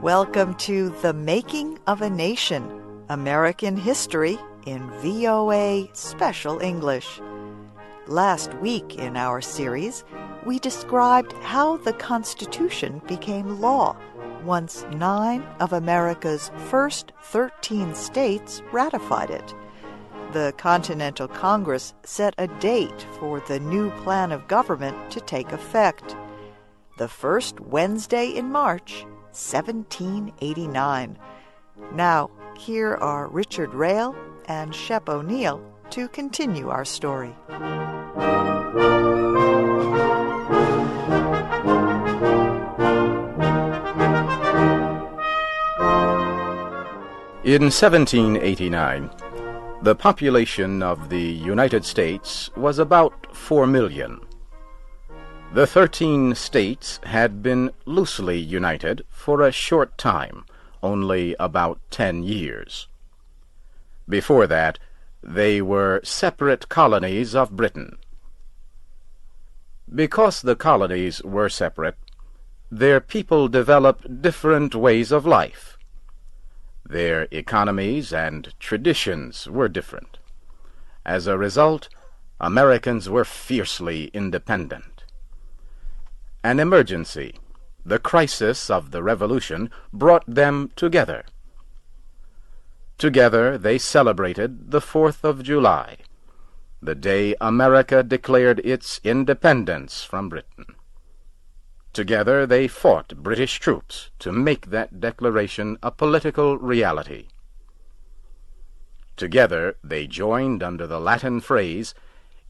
Welcome to The Making of a Nation, American History in VOA Special English. Last week in our series, we described how the Constitution became law once 9 of America's first 13 states ratified it. The Continental Congress set a date for the new plan of government to take effect. The first Wednesday in March, 1789. Now, here are Richard Rael and Shep O'Neill to continue our story. In 1789, the population of the United States was about 4 million. The 13 states had been loosely united for a short time, only about 10 years. Before that, they were separate colonies of Britain. Because the colonies were separate, their people developed different ways of life. Their economies and traditions were different. As a result, Americans were fiercely independent. An emergency, the crisis of the Revolution, brought them together. Together they celebrated the 4th of July, the day America declared its independence from Britain. Together they fought British troops to make that declaration a political reality. Together they joined under the Latin phrase,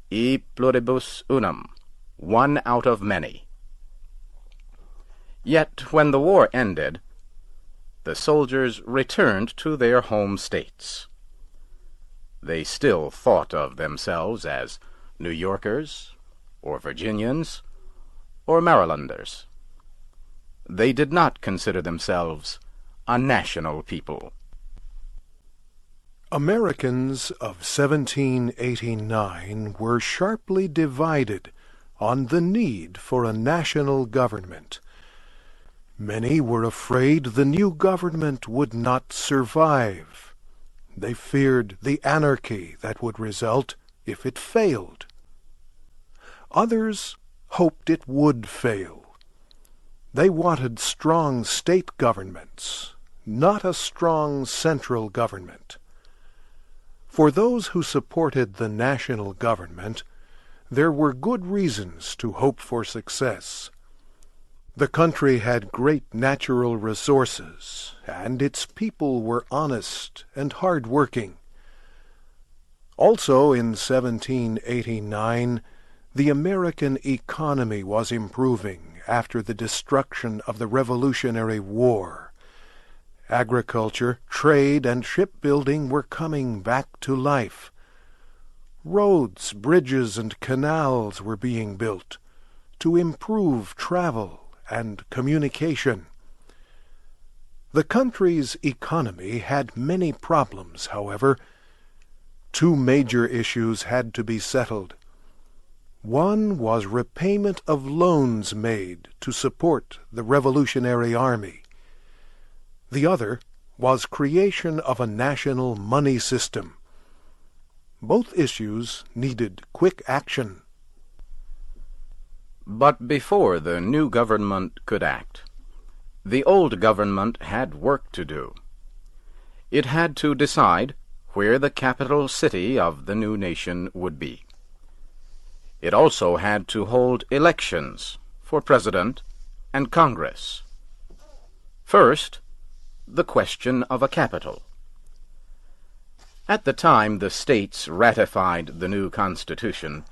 e pluribus unum, one out of many. Yet when the war ended, the soldiers returned to their home states. They still thought of themselves as New Yorkers, or Virginians, or Marylanders. They did not consider themselves a national people. Americans of 1789 were sharply divided on the need for a national government. Many were afraid the new government would not survive. They feared the anarchy that would result if it failed. Others hoped it would fail. They wanted strong state governments, not a strong central government. For those who supported the national government, there were good reasons to hope for success. The country had great natural resources, and its people were honest and hard-working. Also in 1789, the American economy was improving after the destruction of the Revolutionary War. Agriculture, trade, and shipbuilding were coming back to life. Roads, bridges, and canals were being built to improve travel and communication. The country's economy had many problems, however. 2 major issues had to be settled. One was repayment of loans made to support the Revolutionary Army. The other was creation of a national money system. Both issues needed quick action. But before the new government could act, the old government had work to do. It had to decide where the capital city of the new nation would be. It also had to hold elections for President and Congress. First, the question of a capital. At the time the states ratified the new Constitution,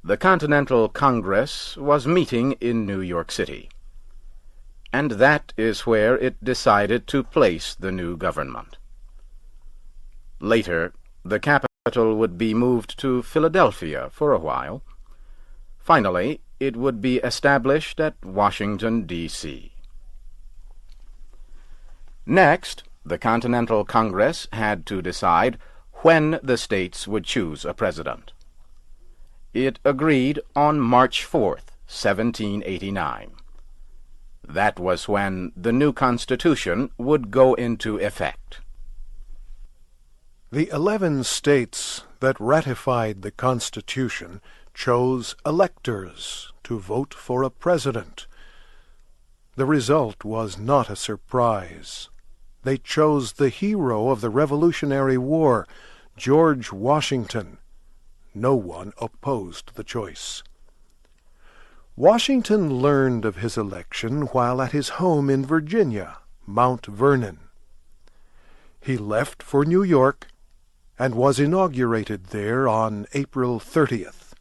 the Continental Congress was meeting in New York City, and that is where it decided to place the new government. Later, the capital would be moved to Philadelphia for a while. Finally, it would be established at Washington, D.C. Next, the Continental Congress had to decide when the states would choose a president. It agreed on March 4th, 1789. That was when the new Constitution would go into effect. The 11 states that ratified the Constitution chose electors to vote for a president. The result was not a surprise. They chose the hero of the Revolutionary War, George Washington. No one opposed the choice. Washington learned of his election while at his home in Virginia, Mount Vernon. He left for New York and was inaugurated there on April 30th.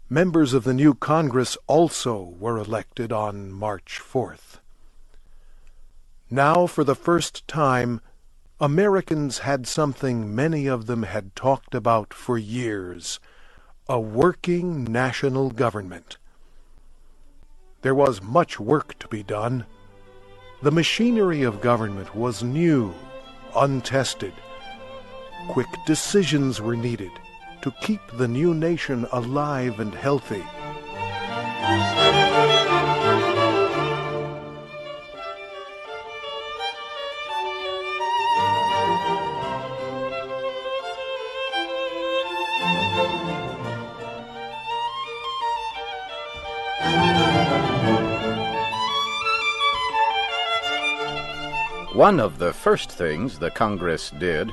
Members of the new Congress also were elected on March 4th. Now, for the first time, Americans had something many of them had talked about for years: a working national government. There was much work to be done. The machinery of government was new, untested. Quick decisions were needed to keep the new nation alive and healthy. One of the first things the Congress did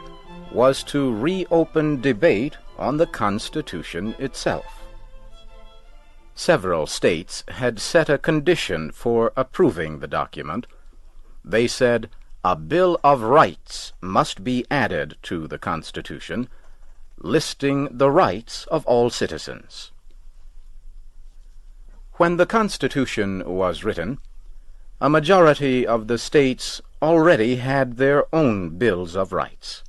was to reopen debate on the Constitution itself. Several states had set a condition for approving the document. They said a Bill of Rights must be added to the Constitution, listing the rights of all citizens. When the Constitution was written, a majority of the states already had their own bills of rights.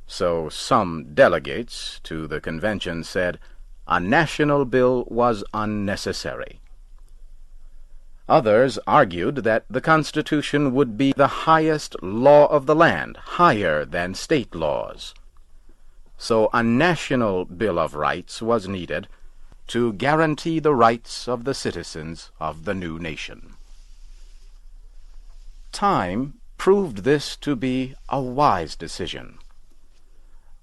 So some delegates to the convention said a national bill was unnecessary. Others argued that the Constitution would be the highest law of the land, higher than state laws. So a national Bill of Rights was needed to guarantee the rights of the citizens of the new nation. Time proved this to be a wise decision.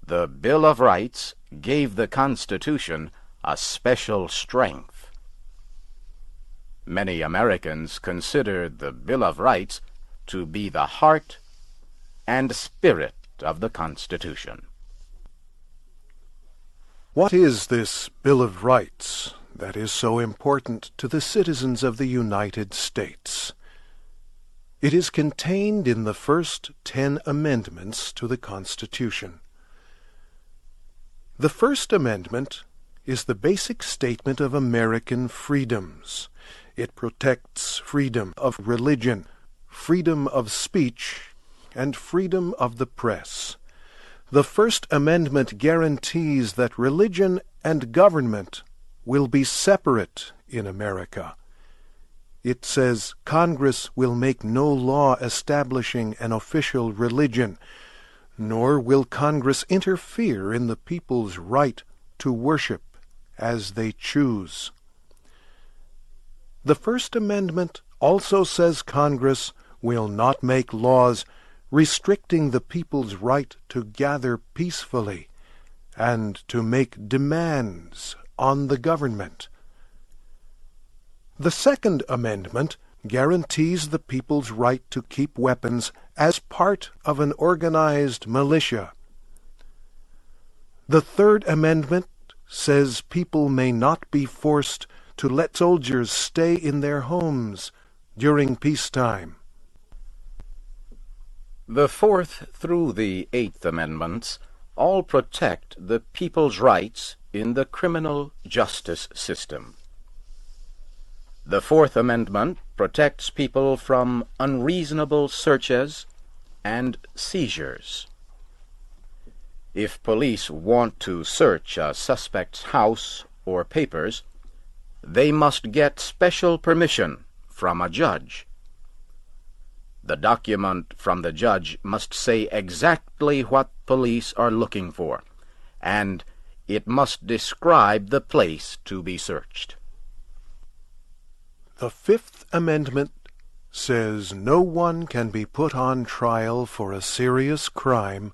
The Bill of Rights gave the Constitution a special strength. Many Americans considered the Bill of Rights to be the heart and spirit of the Constitution. What is this Bill of Rights that is so important to the citizens of the United States? It is contained in the first 10 amendments to the Constitution. The First Amendment is the basic statement of American freedoms. It protects freedom of religion, freedom of speech, and freedom of the press. The First Amendment guarantees that religion and government will be separate in America. It says Congress will make no law establishing an official religion, nor will Congress interfere in the people's right to worship as they choose. The First Amendment also says Congress will not make laws restricting the people's right to gather peacefully and to make demands on the government. The Second Amendment guarantees the people's right to keep weapons as part of an organized militia. The Third Amendment says people may not be forced to let soldiers stay in their homes during peacetime. The Fourth through the Eighth Amendments all protect the people's rights in the criminal justice system. The Fourth Amendment protects people from unreasonable searches and seizures. If police want to search a suspect's house or papers, they must get special permission from a judge. The document from the judge must say exactly what police are looking for, and it must describe the place to be searched. The Fifth Amendment says no one can be put on trial for a serious crime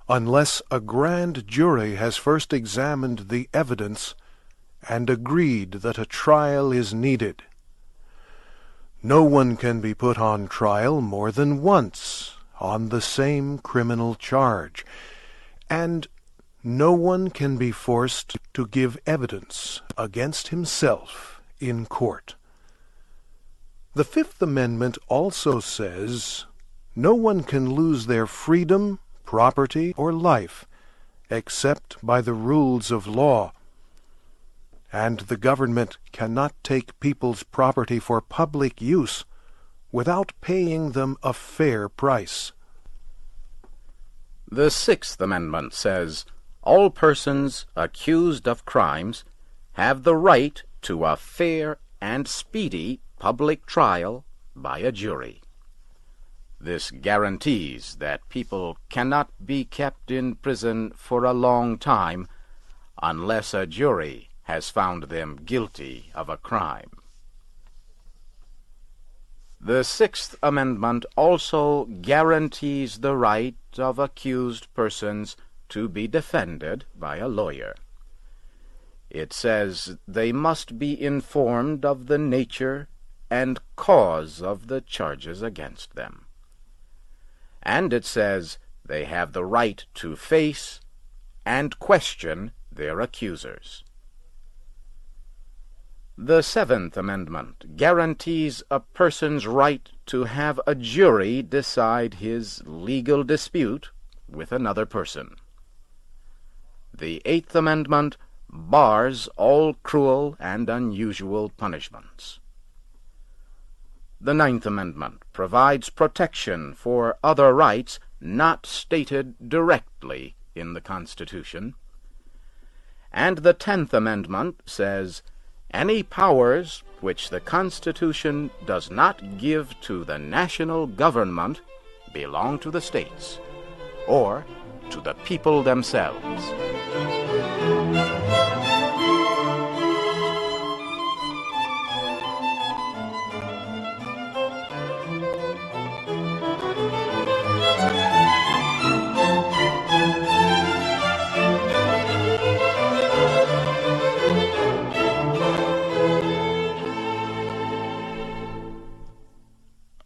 unless a grand jury has first examined the evidence and agreed that a trial is needed. No one can be put on trial more than once on the same criminal charge, and no one can be forced to give evidence against himself in court. The Fifth Amendment also says no one can lose their freedom, property, or life except by the rules of law, and the government cannot take people's property for public use without paying them a fair price. The Sixth Amendment says all persons accused of crimes have the right to a fair and speedy public trial by a jury. This guarantees that people cannot be kept in prison for a long time unless a jury has found them guilty of a crime. The Sixth Amendment also guarantees the right of accused persons to be defended by a lawyer. It says they must be informed of the nature and cause of the charges against them. And it says they have the right to face and question their accusers. The Seventh Amendment guarantees a person's right to have a jury decide his legal dispute with another person. The Eighth Amendment bars all cruel and unusual punishments. The Ninth Amendment provides protection for other rights not stated directly in the Constitution. And the 10th Amendment says any powers which the Constitution does not give to the national government belong to the states, or to the people themselves.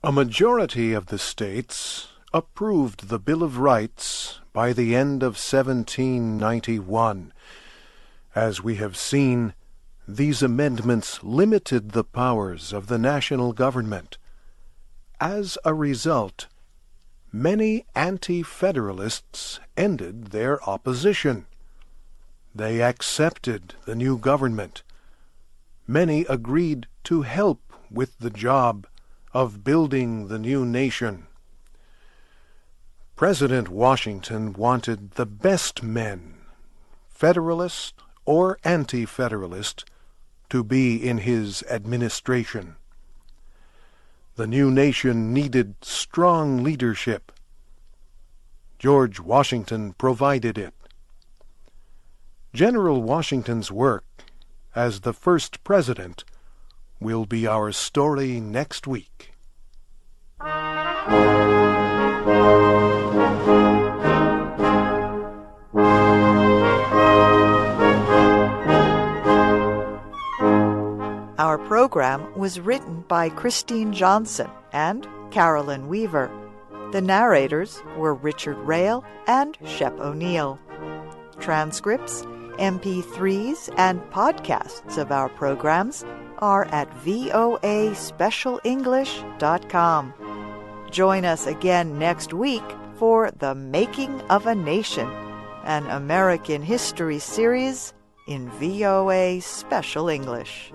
A majority of the states approved the Bill of Rights by the end of 1791. As we have seen, these amendments limited the powers of the national government. As a result, many anti-federalists ended their opposition. They accepted the new government. Many agreed to help with the job of building the new nation. President Washington wanted the best men, Federalist or Anti-Federalist, to be in his administration. The new nation needed strong leadership. George Washington provided it. General Washington's work as the first president will be our story next week. Our program was written by Christine Johnson and Carolyn Weaver. The narrators were Richard Rael and Shep O'Neill. Transcripts, MP3s, and podcasts of our programs are at voaspecialenglish.com. Join us again next week for The Making of a Nation, an American history series in VOA Special English.